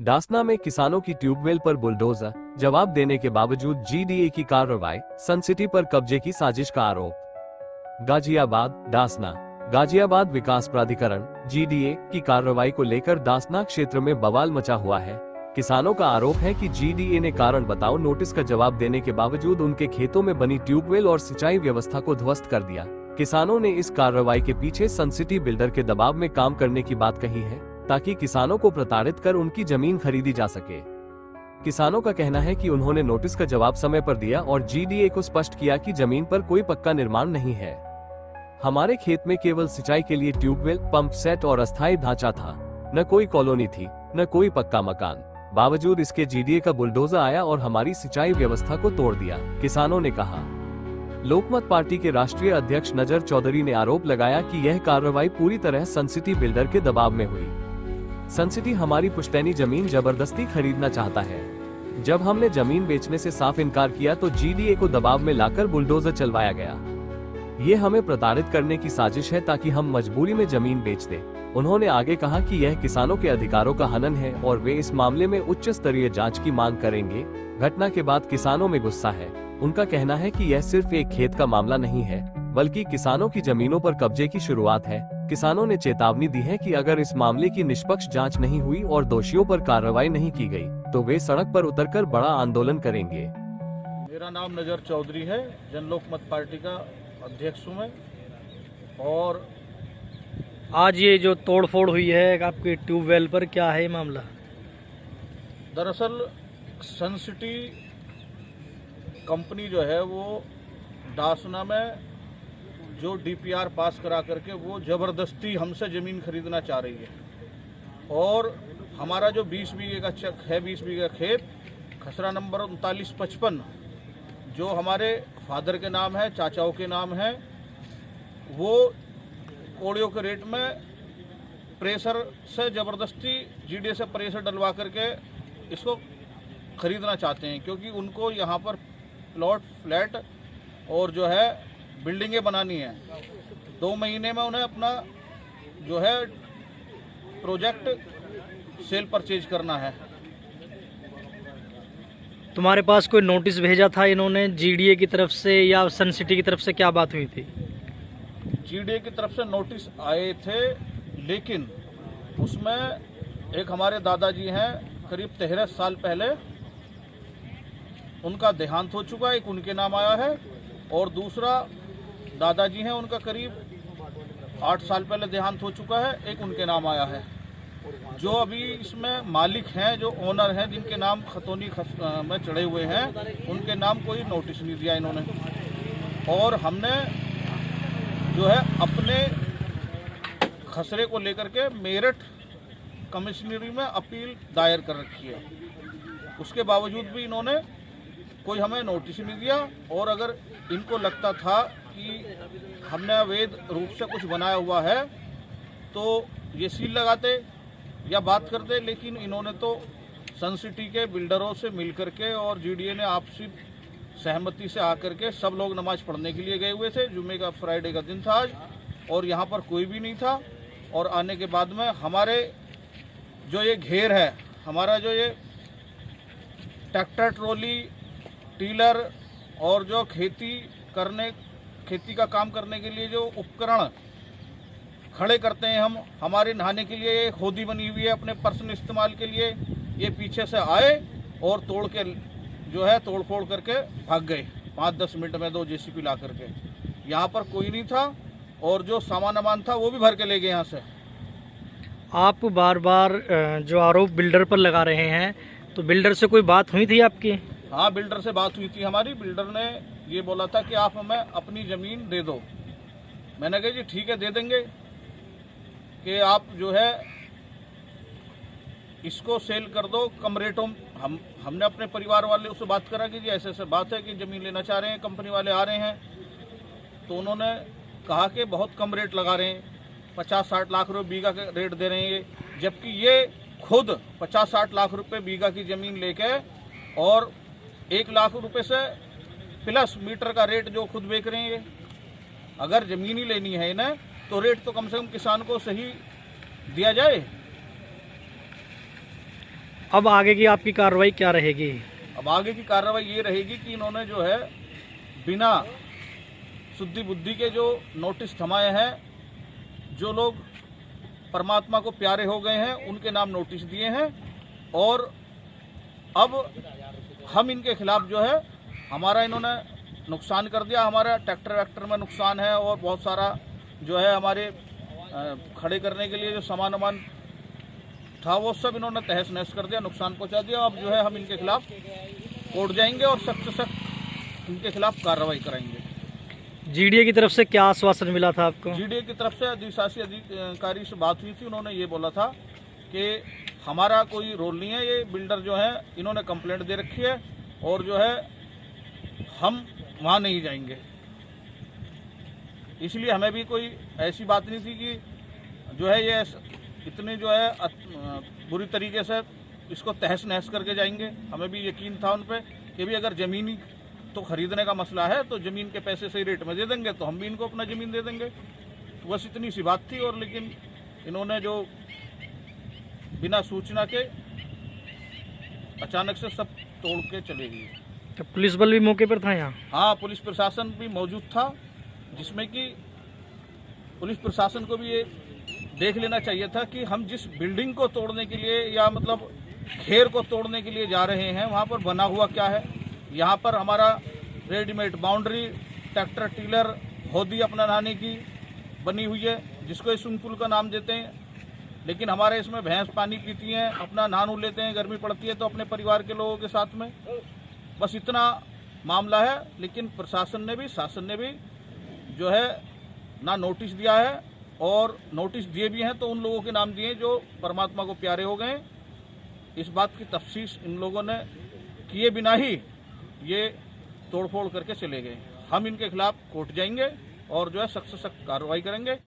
डासना में किसानों की ट्यूबवेल पर बुलडोजर, जवाब देने के बावजूद जीडीए की कार्रवाई, सनसिटी पर कब्जे की साजिश का आरोप। गाजियाबाद, डासना। गाजियाबाद विकास प्राधिकरण जीडीए की कार्रवाई को लेकर डासना क्षेत्र में बवाल मचा हुआ है। किसानों का आरोप है कि जीडीए ने कारण बताओ नोटिस का जवाब देने के बावजूद उनके खेतों में बनी ट्यूबवेल और सिंचाई व्यवस्था को ध्वस्त कर दिया। किसानों ने इस कार्रवाई के पीछे सनसिटी बिल्डर के दबाव में काम करने की बात कही है, ताकि किसानों को प्रताड़ित कर उनकी जमीन खरीदी जा सके। किसानों का कहना है कि उन्होंने नोटिस का जवाब समय पर दिया और जीडीए को स्पष्ट किया कि जमीन पर कोई पक्का निर्माण नहीं है। हमारे खेत में केवल सिंचाई के लिए ट्यूबवेल, पंप सेट और अस्थायी ढांचा था, न कोई कॉलोनी थी, न कोई पक्का मकान। बावजूद इसके जीडीए का बुलडोजर आया और हमारी सिंचाई व्यवस्था को तोड़ दिया, किसानों ने कहा। लोकमत पार्टी के राष्ट्रीय अध्यक्ष नजर चौधरी ने आरोप लगाया कि यह कार्रवाई पूरी तरह सनसिटी बिल्डर के दबाव में हुई। सनसिटी हमारी पुश्तैनी जमीन जबरदस्ती खरीदना चाहता है। जब हमने जमीन बेचने से साफ इनकार किया तो जीडीए को दबाव में लाकर बुलडोजर चलवाया गया। ये हमें प्रताड़ित करने की साजिश है ताकि हम मजबूरी में जमीन बेच दें। उन्होंने आगे कहा कि यह किसानों के अधिकारों का हनन है और वे इस मामले में उच्च स्तरीय जांच की मांग करेंगे। घटना के बाद किसानों में गुस्सा है। उनका कहना है कि यह सिर्फ एक खेत का मामला नहीं है, बल्कि किसानों की जमीनों पर कब्जे की शुरुआत है। किसानों ने चेतावनी दी है कि अगर इस मामले की निष्पक्ष जांच नहीं हुई और दोषियों पर कार्रवाई नहीं की गई, तो वे सड़क पर उतरकर बड़ा आंदोलन करेंगे। मेरा नाम नजर चौधरी है, जन लोकमत पार्टी का अध्यक्ष हूँ मैं। और आज ये जो तोड़फोड़ हुई है आपके ट्यूबवेल पर, क्या है मामला? दरअसल सनसिटी कंपनी जो है वो डासना में जो डीपीआर पास करा करके वो ज़बरदस्ती हमसे ज़मीन खरीदना चाह रही है। और हमारा जो 20 बीघे का चक है, 20 बीघा खेत खसरा नंबर 3955, जो हमारे फादर के नाम है, चाचाओं के नाम है, वो कोड़ियों के रेट में प्रेशर से ज़बरदस्ती जीडीए से प्रेशर डलवा करके इसको खरीदना चाहते हैं, क्योंकि उनको यहाँ पर प्लॉट, फ्लैट और जो है बिल्डिंगें बनानी है। 2 महीने में उन्हें अपना जो है प्रोजेक्ट सेल परचेज करना है। तुम्हारे पास कोई नोटिस भेजा था इन्होंने जीडीए की तरफ से या सनसिटी की तरफ से, क्या बात हुई थी? जीडीए की तरफ से नोटिस आए थे, लेकिन उसमें एक हमारे दादाजी हैं, करीब 13 साल पहले उनका देहांत हो चुका है, एक उनके नाम आया है। और दूसरा दादाजी हैं, उनका करीब 8 साल पहले देहांत हो चुका है, एक उनके नाम आया है। जो अभी इसमें मालिक हैं, जो ओनर हैं, जिनके नाम खतौनी में चढ़े हुए हैं, उनके नाम कोई नोटिस नहीं दिया इन्होंने। और हमने जो है अपने खसरे को लेकर के मेरठ कमिश्नरी में अपील दायर कर रखी है। उसके बावजूद भी इन्होंने कोई हमें नोटिस नहीं दिया। और अगर इनको लगता था कि हमने अवैध रूप से कुछ बनाया हुआ है तो ये सील लगाते या बात करते, लेकिन इन्होंने तो सनसिटी के बिल्डरों से मिल करके और जीडीए ने आपसी सहमति से आकर के, सब लोग नमाज पढ़ने के लिए गए हुए थे, जुम्मे का फ्राइडे का दिन था आज, और यहाँ पर कोई भी नहीं था। और आने के बाद में हमारे जो ये घेर है, हमारा जो ये ट्रैक्टर, ट्रॉली, टीलर और जो खेती का काम करने के लिए जो उपकरण खड़े करते हैं हम, हमारे नहाने के लिए एक होदी बनी हुई है अपने पर्सनल इस्तेमाल के लिए, ये पीछे से आए और तोड़ के जो है तोड़-फोड़ करके भाग गए 5-10 मिनट में, 2 जेसीबी ला करके। यहाँ पर कोई नहीं था और जो सामान था वो भी भर के ले गए यहाँ से। आप बार बार जो आरोप बिल्डर पर लगा रहे हैं, तो बिल्डर से कोई बात हुई थी आपकी? हाँ, बिल्डर से बात हुई थी हमारी। बिल्डर ने ये बोला था कि आप हमें अपनी ज़मीन दे दो। मैंने कहा जी ठीक है, दे देंगे, कि आप जो है इसको सेल कर दो कम रेटों। हमने अपने परिवार वाले उससे बात करा कि जी ऐसे ऐसे बात है कि ज़मीन लेना चाह रहे हैं, कंपनी वाले आ रहे हैं। तो उन्होंने कहा कि बहुत कम रेट लगा रहे हैं, 50-60 लाख रुपए बीघा का रेट दे रहे हैं ये, जबकि ये खुद 50-60 लाख रुपए बीघा की ज़मीन लेके और 1 लाख रुपए से प्लस मीटर का रेट जो खुद बेच रहे हैं ये। अगर ज़मीन ही लेनी है इन्हें तो रेट तो कम से कम किसान को सही दिया जाए। अब आगे की आपकी कार्रवाई क्या रहेगी? अब आगे की कार्रवाई ये रहेगी कि इन्होंने जो है बिना शुद्धि बुद्धि के जो नोटिस थमाए हैं, जो लोग परमात्मा को प्यारे हो गए हैं उनके नाम नोटिस दिए हैं, और अब हम इनके खिलाफ जो है, हमारा इन्होंने नुकसान कर दिया, हमारा ट्रैक्टर वैक्टर में नुकसान है और बहुत सारा जो है हमारे खड़े करने के लिए जो सामान वामान था वो सब इन्होंने तहस नहस कर दिया, नुकसान पहुंचा दिया। अब जो है हम इनके खिलाफ कोर्ट जाएंगे और सख्त से सख्त इनके खिलाफ कार्रवाई कराएंगे। जीडीए की तरफ से क्या आश्वासन मिला था आपको? जीडीए की तरफ से अधिशासी अधिकारी से बात हुई थी, उन्होंने ये बोला था कि हमारा कोई रोल नहीं है, ये बिल्डर जो है इन्होंने कंप्लेंट दे रखी है और जो है हम वहाँ नहीं जाएंगे। इसलिए हमें भी कोई ऐसी बात नहीं थी कि जो है ये इतने जो है बुरी तरीके से इसको तहस नहस करके जाएंगे। हमें भी यकीन था उन पर कि भी अगर ज़मीन तो खरीदने का मसला है तो ज़मीन के पैसे सही रेट में दे देंगे तो हम भी इनको अपना ज़मीन दे देंगे। तो बस इतनी सी बात थी, और लेकिन इन्होंने जो बिना सूचना के अचानक से सब तोड़ के चले गए। तो पुलिस बल भी मौके पर था यहाँ? हाँ, पुलिस प्रशासन भी मौजूद था, जिसमें कि पुलिस प्रशासन को भी ये देख लेना चाहिए था कि हम जिस बिल्डिंग को तोड़ने के लिए या मतलब घेर को तोड़ने के लिए जा रहे हैं वहाँ पर बना हुआ क्या है। यहाँ पर हमारा रेडीमेड बाउंड्री, ट्रैक्टर टीलर, होदी अपना नहाने की बनी हुई है, जिसको स्विमिंग पूल का नाम देते हैं, लेकिन हमारे इसमें भैंस पानी पीती हैं, अपना नहा लेते हैं, गर्मी पड़ती है तो अपने परिवार के लोगों के साथ में। बस इतना मामला है, लेकिन प्रशासन ने भी, शासन ने भी जो है ना नोटिस दिया है, और नोटिस दिए भी हैं तो उन लोगों के नाम दिए जो परमात्मा को प्यारे हो गए। इस बात की तफ्सीश इन लोगों ने किए बिना ही ये तोड़फोड़ करके चले गए। हम इनके खिलाफ कोर्ट जाएंगे और जो है सख्त से सख्त कार्रवाई करेंगे।